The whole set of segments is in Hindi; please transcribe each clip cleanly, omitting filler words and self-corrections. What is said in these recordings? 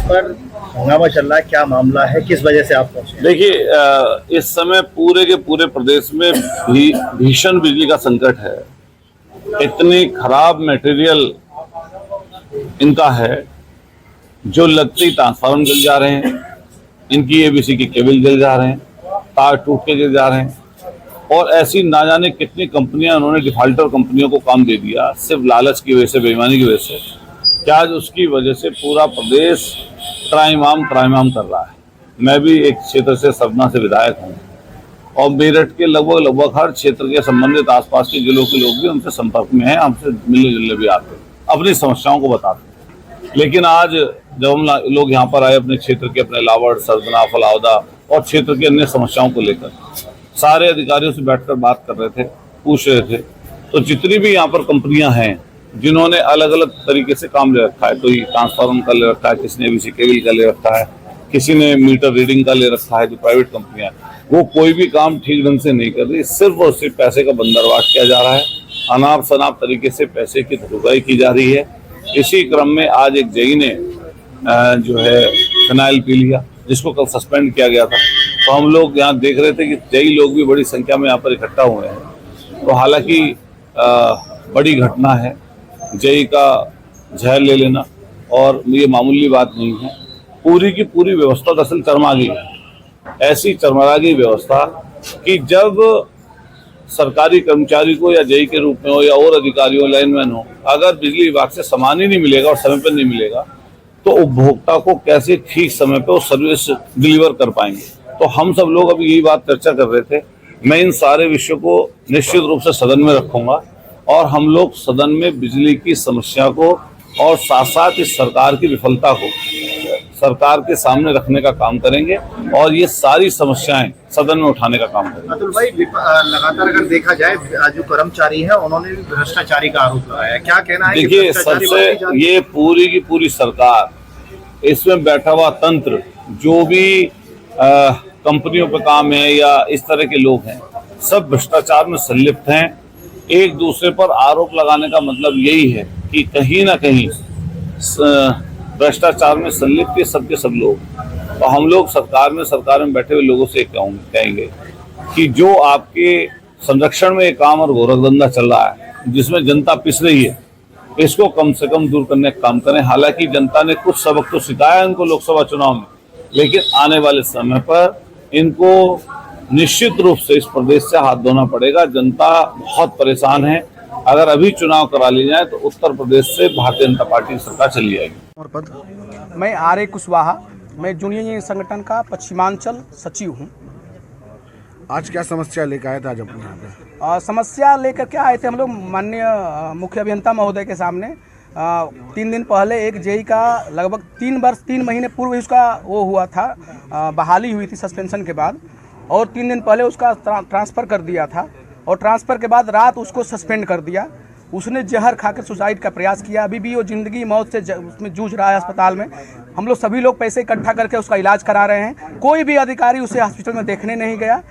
पर हंगामा चल रहा है, क्या मामला है, किस वजह से आप पहुंचे? देखिए, इस समय पूरे के पूरे प्रदेश में भीषण बिजली का संकट है। इतनी खराब मटेरियल इनका है, जो लगते ही ट्रांसफार्मर जल जा रहे हैं, इनकी एबीसी के केबल जल जा रहे हैं, तार टूट के गिर जा रहे हैं, और ऐसी ना जाने कितनी कंपनियां उन्होंने डिफाल्टर कंपनियों को काम दे दिया सिर्फ लालच की वजह से, बेईमानी की वजह से, कि आज उसकी वजह से पूरा प्रदेश त्राहिमाम कर रहा है। मैं भी एक क्षेत्र से, सतना से विधायक हूँ, और मेरठ के लगभग हर क्षेत्र के संबंधित आसपास के जिलों के लोग भी उनसे संपर्क में हैं, हमसे मिलने जुलने भी आते हैं, अपनी समस्याओं को बताते हैं। लेकिन आज जब हम लोग यहाँ पर आए अपने क्षेत्र के, अपने लावड़, सरदना, फलावदा और क्षेत्र की अन्य समस्याओं को लेकर, सारे अधिकारियों से बैठकर बात कर रहे थे, पूछ रहे थे, तो जितनी भी यहाँ पर कंपनियां हैं जिन्होंने अलग अलग तरीके से काम ले रखा है, कोई ट्रांसफार्मर का ले रखा है, किसी ने एबीसी केबल का ले रखा है, किसी ने मीटर रीडिंग का ले रखा है, जो प्राइवेट कंपनियां, वो कोई भी काम ठीक ढंग से नहीं कर रही, सिर्फ और सिर्फ पैसे का बंदरवाट किया जा रहा है, अनाप शनाप तरीके से पैसे की धुलाई की जा रही है। इसी क्रम में आज एक जेई ने जो है फिनाइल पी लिया, जिसको कल सस्पेंड किया गया था। तो हम लोग यहाँ देख रहे थे कि जेई लोग भी बड़ी संख्या में यहाँ पर इकट्ठा हुए हैं। तो हालांकि बड़ी घटना है, जेई का जहर ले लेना, और ये मामूली बात नहीं है। पूरी की पूरी व्यवस्था दरअसल चरमरा गई है, ऐसी चरमरा गई व्यवस्था कि जब सरकारी कर्मचारी को या जेई के रूप में हो या और अधिकारियों, लाइनमैन हो, अगर बिजली विभाग से सामान ही नहीं मिलेगा और समय पर नहीं मिलेगा, तो उपभोक्ता को कैसे ठीक समय पे वो सर्विस डिलीवर कर पाएंगे। तो हम सब लोग अभी यही बात चर्चा कर रहे थे। मैं इन सारे विषयों को निश्चित रूप से सदन में रखूंगा, और हम लोग सदन में बिजली की समस्या को और साथ साथ इस सरकार की विफलता को सरकार के सामने रखने का काम करेंगे, और ये सारी समस्याएं सदन में उठाने का काम करेंगे। अतुल भाई, लगातार अगर देखा जाए, जो कर्मचारी है उन्होंने भी भ्रष्टाचारी का आरोप लगाया, क्या कहना है? देखिए, सबसे ये पूरी की पूरी सरकार, इसमें बैठा हुआ तंत्र, जो भी कंपनियों पे काम है या इस तरह के लोग हैं, सब भ्रष्टाचार में संलिप्त हैं। एक दूसरे पर आरोप लगाने का मतलब यही है कि कहीं ना कहीं भ्रष्टाचार में संलिप्त सबके सब लोग। तो हम लोग सरकार में बैठे हुए लोगों से कहेंगे कि जो आपके संरक्षण में एक काम और गोरखधंधा चल रहा है, जिसमें जनता पिस रही है, इसको कम से कम दूर करने का काम करें। हालांकि जनता ने कुछ सबक तो सिखाया इनको लोकसभा चुनाव में, लेकिन आने वाले समय पर इनको निश्चित रूप से इस प्रदेश से हाथ धोना पड़ेगा। जनता बहुत परेशान है। अगर अभी चुनाव करा लिए जाए तो उत्तर प्रदेश से भारतीय जनता पार्टी की सरकार चली जाएगी। और पद मैं आर.ए. कुशवाहा, मैं जूनियर इंजीनियर संगठन का पश्चिमांचल सचिव हूँ। आज क्या समस्या लेकर आए थे आज अपने यहाँ पे? समस्या लेकर क्या आए थे हम लोग माननीय मुख्य अभियंता महोदय के सामने। 3 दिन पहले एक जेई का लगभग 3 महीने पूर्व उसका वो हुआ था, बहाली हुई थी सस्पेंशन के बाद, और 3 दिन पहले उसका ट्रांसफ़र कर दिया था, और ट्रांसफ़र के बाद रात उसको सस्पेंड कर दिया। उसने जहर खाकर सुसाइड का प्रयास किया। अभी भी वो ज़िंदगी मौत से उसमें जूझ रहा है अस्पताल में। हम लोग सभी लोग पैसे इकट्ठा करके उसका इलाज करा रहे हैं। कोई भी अधिकारी उसे हॉस्पिटल में देखने नहीं गया।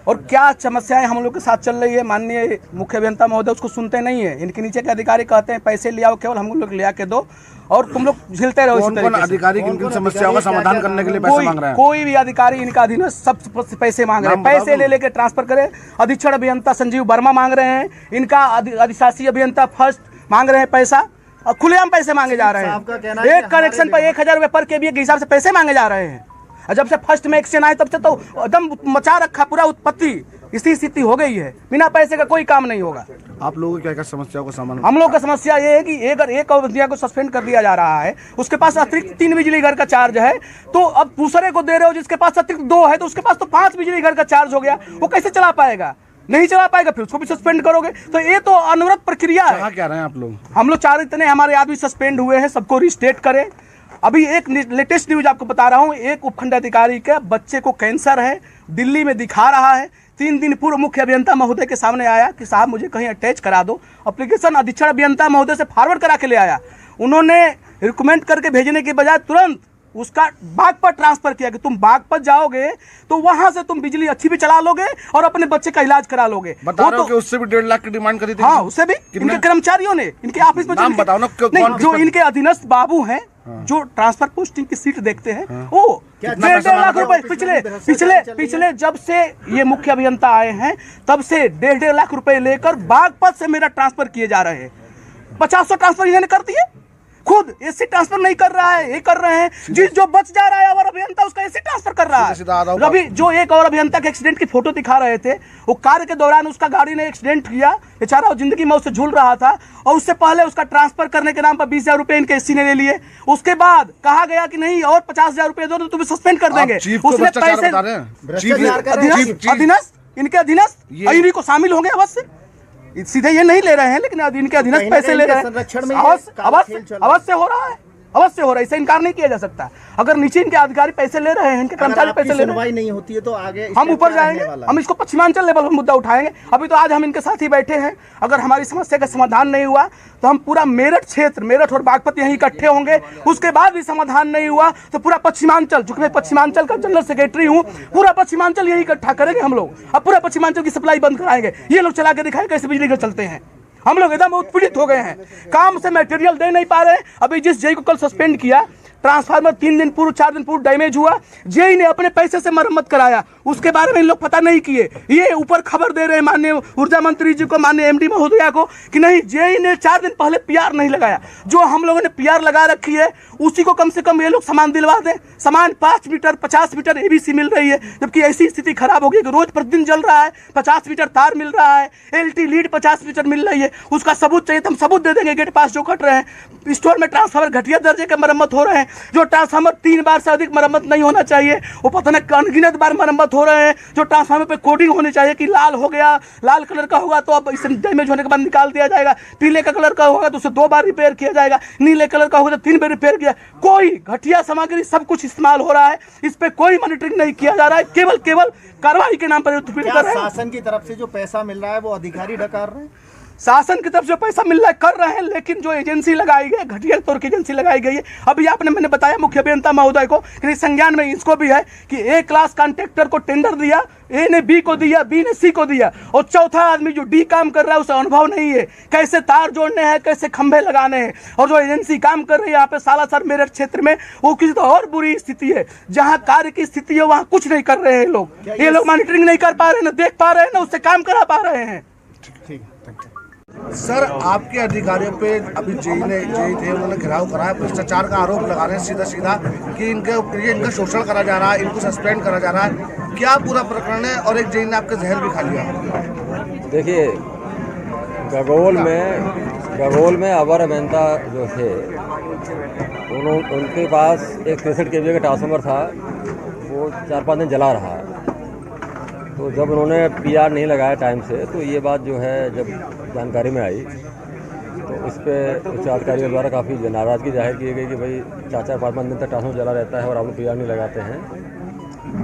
और क्या समस्याएं हम लोग के साथ चल रही है, माननीय मुख्य अभियंता महोदय उसको सुनते नहीं है। इनके नीचे के अधिकारी कहते हैं पैसे ले आओ, केवल हम लोग ले आके दो, और तुम लोग झेलते रहो। कौन अधिकारी किन समस्याओं का समाधान करने के लिए पैसे मांग रहे हैं? कोई भी अधिकारी इनका अधीन सब पैसे मांग रहे हैं। पैसे ले लेके ट्रांसफर करे। अधीक्षण अभियंता संजीव वर्मा मांग रहे हैं, इनका अधिशासी अभियंता फर्स्ट मांग रहे हैं पैसा, और खुलेआम पैसे मांगे जा रहे हैं। एक कनेक्शन पर 1000 रुपये पर केवीए के हिसाब से पैसे मांगे जा रहे हैं। और जब से फर्स्ट में एक्शन आए तब से तो एकदम मचा रखा पूरा उत्पत्ति, इसी स्थिति हो गई है। बिना पैसे का कोई काम नहीं होगा। आप लोगों की क्या समस्या को समाधान? हम लोग का समस्या ये है कि अगर एक अवधिया को सस्पेंड कर दिया जा रहा है, उसके पास अतिरिक्त 3 बिजली घर का चार्ज है, तो अब दूसरे को दे रहे हो जिसके पास अतिरिक्त 2 है, तो उसके पास तो 5 बिजली घर का चार्ज हो गया। वो कैसे चला पाएगा? नहीं चला पाएगा, फिर उसको भी सस्पेंड करोगे। तो ये तो अनवरत प्रक्रिया है। क्या रहे हैं आप लोग? हम लोग चाह रहे हमारे आदमी सस्पेंड हुए हैं, सबको रिस्टेट करें। अभी एक लेटेस्ट न्यूज आपको बता रहा हूँ, एक उपखंड अधिकारी के बच्चे को कैंसर है, दिल्ली में दिखा रहा है। 3 दिन पूर्व मुख्य अभियंता महोदय के सामने आया कि साहब मुझे कहीं अटैच करा दो। एप्लीकेशन अधीक्षण अभियंता महोदय से फॉरवर्ड करा के ले आया। उन्होंने रिकमेंड करके भेजने के बजाय तुरंत उसका बागपत ट्रांसफर किया कि तुम बागपत जाओगे तो वहां से तुम बिजली अच्छी भी चला लोगे और अपने बच्चे का इलाज करा लोगे। बता रहे हो कि उससे भी 1.5 लाख की डिमांड करी थी। हाँ, उससे भी इनके कर्मचारियों ने, इनके ऑफिस में नाम बताओ ना, नहीं, जो इनके अधीनस्थ बाबू हैं जो ट्रांसफर पोस्टिंग की सीट देखते हैं वो 1.5 लाख रुपए पिछले जब से ये मुख्य अभियंता आए हैं तब से 1.5 लाख रुपए लेकर बागपत से मेरा ट्रांसफर किए जा रहे हैं। 50 ट्रांसफर इन्होंने कर दिए, खुद एसी ट्रांसफर नहीं कर रहा है, ये कर रहे हैं। जिस जो बच जा रहा है और अभियंता उसका एसी ट्रांसफर कर रहा है। अभी जो एक और अभियंता के एक्सीडेंट की फोटो दिखा रहे थे, वो कार्य के दौरान उसका गाड़ी ने एक्सीडेंट किया, बेचारा जिंदगी में उससे झूल रहा था और उससे पहले उसका ट्रांसफर करने के नाम पर 20,000 रुपए इनके एसी ने ले लिए। उसके बाद कहा गया कि नहीं और 50,000 रुपए दो तो तुम्हें सस्पेंड कर देंगे। उसने पैसे अधीनस्थ इनके अधीनस्थ इन्हीं को शामिल होंगे अवश्य, सीधे ये नहीं ले रहे हैं लेकिन इनके अधीनस्थ पैसे ले रहे हैं। अवश्य हो रहा है, अवश्य हो रहा है, इससे इनकार नहीं किया जा सकता। अगर नीचे इनके अधिकारी पैसे ले रहे हैं, इनके कर्मचारी पैसे ले रहे हैं, नहीं होती है तो आगे हम ऊपर जाएंगे, हम इसको पश्चिमांचल लेवल पर मुद्दा उठाएंगे। अभी तो आज हम इनके साथ ही बैठे हैं, अगर हमारी समस्या का समाधान नहीं हुआ तो हम पूरा मेरठ क्षेत्र, मेरठ और बागपत यहीं इकट्ठे होंगे। उसके बाद भी समाधान नहीं हुआ तो पूरा पश्चिमांचल, चूंकि मैं पश्चिमांचल का जनरल सेक्रेटरी हूँ, पूरा पश्चिमांचल यही इकट्ठा करेंगे हम लोग। अब पूरा पश्चिमांचल की सप्लाई बंद कराएंगे, ये लोग चला के दिखाएंगे कैसे बिजली घर चलते हैं। हम लोग एकदम उत्पीड़ित हो गए हैं, काम से मटेरियल दे नहीं पा रहे हैं। अभी जिस जेई को कल सस्पेंड किया, ट्रांसफार्मर 3 दिन पूर्व 4 दिन पूर्व डैमेज हुआ, जेई ने अपने पैसे से मरम्मत कराया, उसके बारे में इन लोग पता नहीं किए। ये ऊपर खबर दे रहे हैं माननीय ऊर्जा मंत्री जी को, माननीय एमडी महोदया को कि नहीं जेई ने 4 दिन पहले पीआर नहीं लगाया। जो हम लोगों ने पीआर लगा रखी है उसी को कम से कम ये लोग सामान दिलवा दें। सामान 5 मीटर 50 मीटर एबीसी मिल रही है, जबकि ऐसी स्थिति खराब हो गई कि रोज प्रतिदिन जल रहा है। 50 मीटर तार मिल रहा है, एलटी लीड 50 मीटर मिल रही है, उसका सबूत चाहिए तो हम सबूत दे देंगे। गेट पास जो कट रहे हैं, स्टोर में ट्रांसफार्मर घटिया दर्जे के मरम्मत हो रहे हैं, जो ट्रांसफार्मर 3 बार से अधिक मरम्मत नहीं होना चाहिए वो पता नहीं अनगिनत बार मरम्मत हो रहे हैं। जो ट्रांसफार्मर पे कोडिंग होनी चाहिए कि लाल हो गया, लाल कलर का होगा तो अब इसे डैमेज होने के बाद निकाल दिया जाएगा, पीले का कलर का होगा तो उसे 2 बार रिपेयर किया जाएगा, नीले कलर का होगा तो 3 बार रिपेयर किया। कोई घटिया सामग्री सब कुछ इस्तेमाल हो रहा है, इस पे कोई मॉनिटरिंग नहीं किया जा रहा है, केवल कार्रवाई के नाम पर उत्पीड़ित कर रहे हैं। शासन की तरफ से जो पैसा मिल रहा है वो अधिकारी डकार रहे हैं, शासन की तरफ से पैसा मिल रहा है कर रहे हैं, लेकिन जो एजेंसी लगाई गई घटिया तौर की एजेंसी लगाई गई है। अभी मैंने बताया मुख्य अभियंता महोदय को कि संज्ञान में इसको भी है कि ए क्लास कॉन्ट्रैक्टर को टेंडर दिया, ए ने बी को दिया, बी ने सी को दिया और चौथा आदमी जो डी काम कर रहा है उसे अनुभव नहीं है कैसे तार जोड़ने हैं, कैसे खंभे लगाने हैं। और जो एजेंसी काम कर रही है यहाँ पे सालासर मेरठ क्षेत्र में, वो किसी तो और बुरी स्थिति है। जहाँ कार्य की स्थिति है वहाँ कुछ नहीं कर रहे हैं लोग, ये लोग मॉनिटरिंग नहीं कर पा रहे, ना देख पा रहे हैं, ना उससे काम करा पा रहे हैं। सर आपके अधिकारियों पे अभी जेई थे उन्होंने घेराव कराया, भ्रष्टाचार का आरोप लगा रहे हैं सीधा कि इनका शोषण करा जा रहा है, इनको सस्पेंड करा जा रहा है। क्या पूरा प्रकरण है? और एक जेई ने आपका जहर भी खा लिया। देखिए गगोल में अवर अभियंता जो थे उनके पास एक 63 kVA का ट्रांसफार्मर था, वो 4-5 दिन जला रहा। तो जब उन्होंने पीआर नहीं लगाया टाइम से तो ये बात जो है जब जानकारी में आई तो इस पर उच्च अधिकारियों द्वारा काफ़ी नाराज़गी जाहिर की गई कि भाई 4-5 दिन तक ट्रांसफार्मर जला रहता है और आप लोग पीआर नहीं लगाते हैं।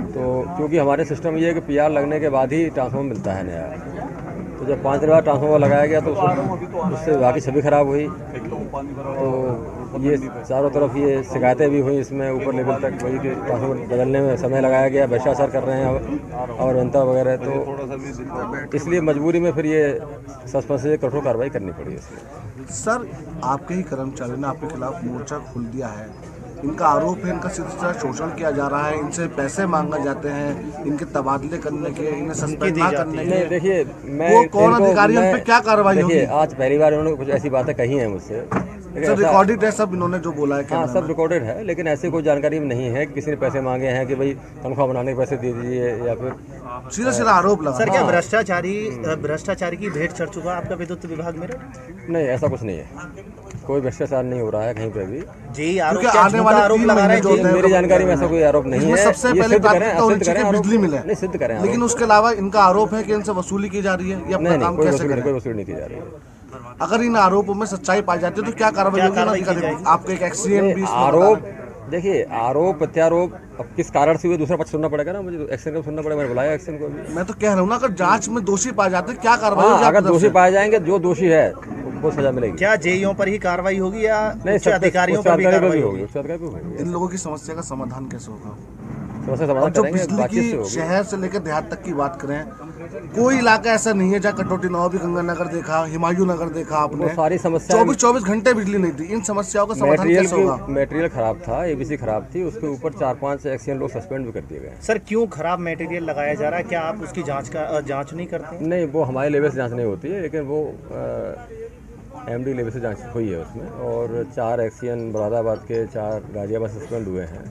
तो क्योंकि हमारे सिस्टम ये है कि पीआर लगने के बाद ही ट्रांसफार्मर मिलता है नया, तो जब 5 दिन बाद ट्रांसफार्मर लगाया गया तो उससे विभाग की छवि खराब हुई। तो ये चारों तरफ ये शिकायतें भी हुई इसमें ऊपर लेवल तक, वही कि ट्रांसफार्मर बदलने में समय लगाया गया, भ्रष्टाचार कर रहे हैं और जनता वगैरह। तो इसलिए मजबूरी में फिर ये सस्पेंशन से कठोर कार्रवाई करनी पड़ी इसलिए। सर आपके ही कर्मचारियों ने आपके खिलाफ मोर्चा खोल दिया है, इनका आरोप है इनका सीधा शोषण किया जा रहा है, इनसे पैसे मांगे जाते हैं, इनके तबादले करने के, इन्हें सस्पेंड ना करने के। देखिए मैं वो कौन अधिकारी उन पे क्या कार्रवाई होगी? देखिए आज पहली बार उन्होंने कुछ ऐसी बातें कही हैं मुझसे, सर रिकॉर्डेड है सब इन्होंने जो बोला है। हाँ सब रिकॉर्डेड है, लेकिन ऐसे कोई जानकारी नहीं है कि किसी ने पैसे मांगे हैं कि भाई तनख्वाह बनाने के पैसे दे दीजिए या फिर सीधा आरोप लगा। सर क्या भ्रष्टाचारी की भेंट चढ़ चुका आपका विद्युत विभाग में? नहीं ऐसा कुछ नहीं है, कोई भ्रष्टाचार नहीं हो रहा है कहीं पे भी। जी आने वाले आरोप लगा रहे हैं, मेरी जानकारी में ऐसा कोई आरोप नहीं है। सबसे पहले बिजली मिले, नहीं सिद्ध करें, लेकिन उसके अलावा इनका आरोप है कि इनसे वसूली की जा रही है या अपना काम कैसे करें? कोई वसूली नहीं की जा रही है। अगर इन आरोपों में सच्चाई पाई जाती है तो क्या कार्रवाई होगी? आपका एक एक्सीडेंट भी आरोप, देखिए आरोप प्रत्यारोप अब किस कारण से हुए दूसरा पक्ष सुनना पड़ेगा ना, मुझे एक्शन को सुनना पड़ेगा। मैंने बुलाया एक्शन को भी। मैं तो कह रहा हूँ ना अगर जांच में दोषी पाए जाते क्या कार्रवाई होगी? अगर दोषी पाए जाएंगे, जो दोषी है उनको सजा मिलेगी। क्या जेईओ पर ही कार्रवाई होगी या नहीं, अधिकारियों पर भी कार्रवाई होगी? इन लोगों की समस्या का समाधान कैसे होगा? समस्या और समाधान जो करेंगे, बिजली बातचीत से की होगी। शहर से लेकर देहात तक की बात करें, कोई इलाका ऐसा नहीं है जहाँ कटौती ना हो। भी गंगानगर देखा, हुमायूं नगर देखा आपने, वो सारी समस्याएं 24 घंटे बिजली नहीं थी। इन समस्याओं का समाधान कैसे होगा? मटेरियल खराब था, एबीसी खराब थी, उसके ऊपर 4-5 एक्सीडेंट लोग सस्पेंड भी कर दिए गए। सर क्यों खराब मटेरियल लगाया जा रहा है, क्या आप उसकी जांच नहीं करते हैं? नहीं, वो हमारे लेवल से जांच नहीं होती है, लेकिन वो एमडी लेवल से जांच हुई है उसमें, और 4 एक्सीडेंट मुरादाबाद के, 4 गाजियाबाद सस्पेंड हुए हैं,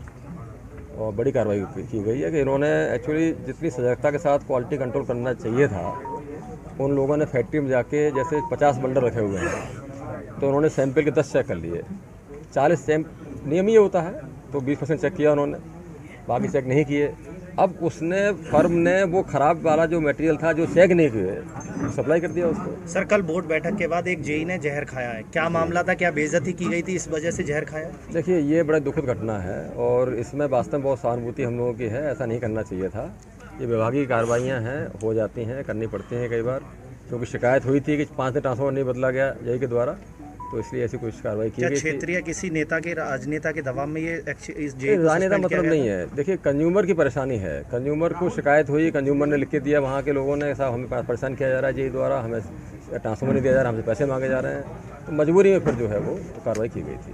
और बड़ी कार्रवाई की गई है कि इन्होंने एक्चुअली जितनी सजगता के साथ क्वालिटी कंट्रोल करना चाहिए था, उन लोगों ने फैक्ट्री में जाके जैसे 50 बंडल रखे हुए हैं, तो उन्होंने सैंपल के 10 चेक कर लिए। 40 नियम ही होता है, तो 20% चेक किया उन्होंने, बाकी चेक नहीं किए। अब उसने फर्म ने वो ख़राब वाला जो मटेरियल था जो चेक नहीं किए, सप्लाई कर दिया उसको। सर कल बोर्ड बैठक के बाद एक जेई ने जहर खाया है, क्या मामला था, क्या बेइज्जती की गई थी इस वजह से जहर खाया? देखिए, ये बड़ा दुखद घटना है और इसमें वास्तव में बहुत सहानुभूति हम लोगों की है। ऐसा नहीं करना चाहिए था। ये विभागीय कार्रवाइयाँ हैं, हो जाती हैं, करनी पड़ती हैं कई बार, क्योंकि शिकायत हुई थी कि 5 दिन ट्रांसफार्मर नहीं बदला गया जेई के द्वारा, तो इसलिए ऐसी कुछ कार्रवाई की क्या गई। क्षेत्रीय किसी नेता के, राजनेता के दबाव में ये इस जेई को राजनेता सस्पेंड किया मतलब गया नहीं था? है। देखिए, कंज्यूमर की परेशानी है, कंज्यूमर को शिकायत हुई, कंज्यूमर ने लिख के दिया वहाँ के लोगों ने, साहब हमें परेशान किया जा रहा है जेई द्वारा, हमें ट्रांसफार्मर नहीं दिया जा रहा, हमसे पैसे मांगे जा रहे हैं, तो मजबूरी में फिर जो है वो कार्रवाई की गई थी।